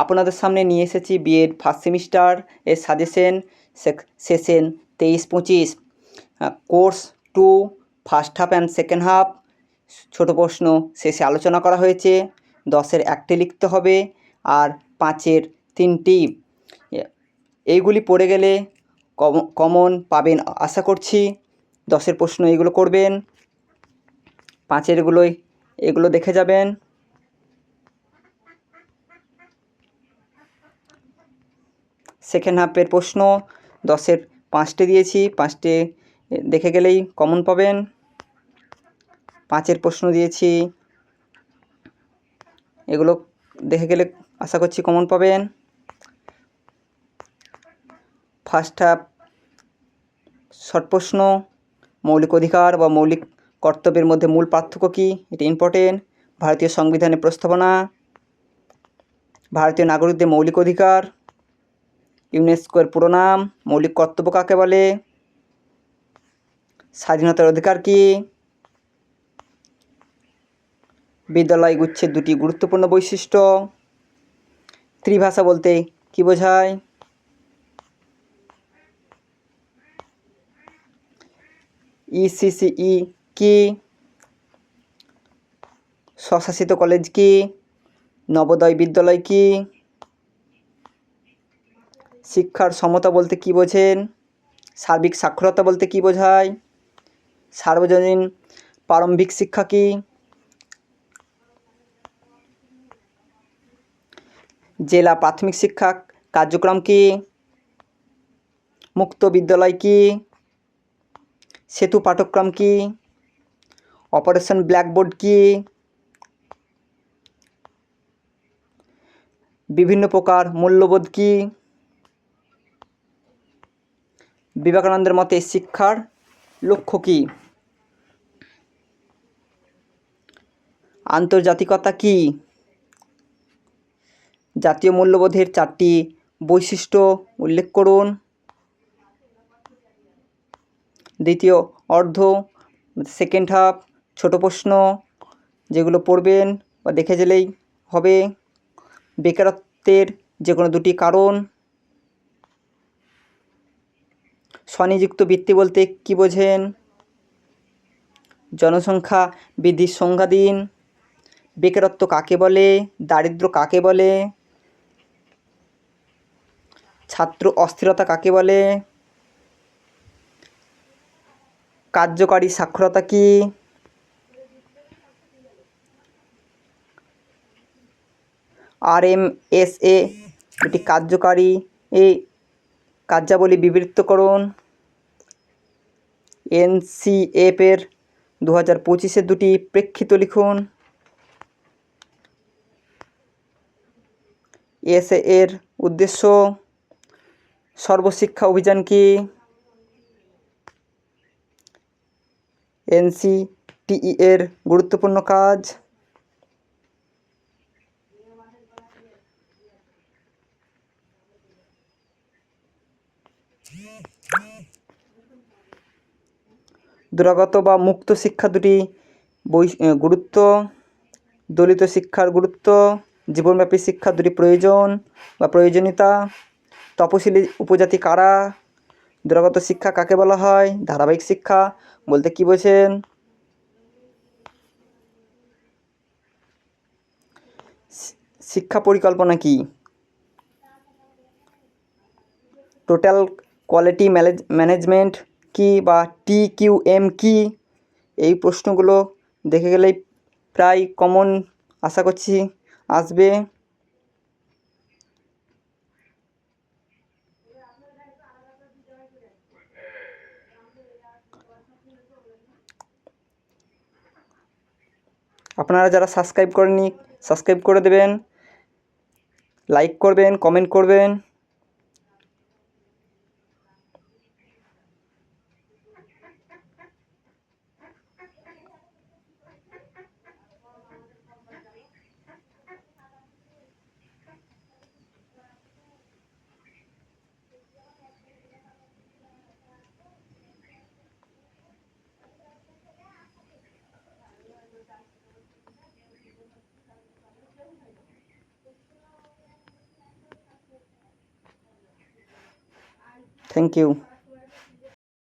আপনাদের সামনে নিয়ে এসেছি বিএড ফার্স্ট সেমিস্টার এর suggestion session 23-25 course 2 first half and second half. ছোট প্রশ্ন শেষে আলোচনা করা হয়েছে। 10-এর 1টি লিখতে হবে আর 5-এর 3টি। এইগুলি পড়ে গেলে কমন পাবেন আশা করছি। 10-এর প্রশ্ন এগুলো করবেন, 5-এর এগুলো দেখে যাবেন। সেকেন্ড হাফের প্রশ্ন 10-এর 5টে দিয়েছি, 5টে দেখে গেলেই কমন পাবেন। 5-এর প্রশ্ন দিয়েছি, এগুলো দেখে গেলে আশা করছি কমন পাবেন। ফার্স্ট হাফ শর্ট প্রশ্ন, মৌলিক অধিকার বা মৌলিক কর্তব্যের মধ্যে মূল পার্থক্য কী, এটা ইম্পর্টেন্ট। ভারতীয় সংবিধানের প্রস্তাবনা, ভারতীয় নাগরিকদের মৌলিক অধিকার, ইউনেস্কোর পুরো নাম, মৌলিক কর্তব্য কাকে বলে, স্বাধীনতার অধিকার কী, বিদ্যালয় গুচ্ছের 2টি গুরুত্বপূর্ণ বৈশিষ্ট্য, ত্রিভাষা বলতে কী বোঝায়, ইসিসিই কি, স্বশাসিত কলেজ কি, নবোদয় বিদ্যালয় কি, শিক্ষার সমতা বলতে কী বোঝেন, সার্বিক সাক্ষরতা বলতে কী বোঝায়, সার্বজনীন প্রারম্ভিক শিক্ষা কি, জেলা প্রাথমিক শিক্ষা কার্যক্রম কি, মুক্ত বিদ্যালয় কি, সেতু পাঠ্যক্রম কি, অপারেশন ব্ল্যাকবোর্ড কি, বিভিন্ন প্রকার মূল্যবোধ কি, বিবেকানন্দের মতে শিক্ষার লক্ষ্য কি, আন্তর্জাতিকতা কি, জাতীয় মূল্যবোধের 4টি বৈশিষ্ট্য উল্লেখ করুন। দ্বিতীয় অর্ধ সেকেন্ড হাফ ছোট প্রশ্ন যেগুলো পড়বেন বা দেখে গেলেই হবে। বেকারত্বের যে কোনো 2টি কারণ, স্বনিযুক্ত বৃত্তি বলতে কী বোঝেন, জনসংখ্যা বৃদ্ধির সংজ্ঞা দিন, বেকারত্ব কাকে বলে, দারিদ্র্য কাকে বলে, ছাত্র অস্থিরতা কাকে বলে, কার্যকারী সাক্ষরতা কি, RMSA এটি কার্যকারী এই কার্যাবলী বিবৃতকরণ, NCF এর 2025-এর 2টি প্রেক্ষিত লিখুন, SA এর উদ্দেশ্য, সর্বশিক্ষা অভিযান কি, NCTE এর গুরুত্বপূর্ণ কাজ, দূরাগত বা মুক্ত শিক্ষা 2টি গুরুত্ব, দলিত শিক্ষার গুরুত্ব, জীবনব্যাপী শিক্ষা 2টি প্রয়োজন বা প্রয়োজনীয়তা, তপশিলি উপজাতি কারা, দূরাগত শিক্ষা কাকে বলা হয়, ধারাবাহিক শিক্ষা বলতে কী বোঝেন, শিক্ষা পরিকল্পনা কি, টোটাল কোয়ালিটি ম্যানেজমেন্ট কি বা TQM কি। এই প্রশ্নগুলো দেখে গেলেই প্রায় কমন আশা করছি আসবে। আপনারা যারা সাবস্ক্রাইব করেননি সাবস্ক্রাইব করে দেবেন, লাইক করবেন, কমেন্ট করবেন। Thank you.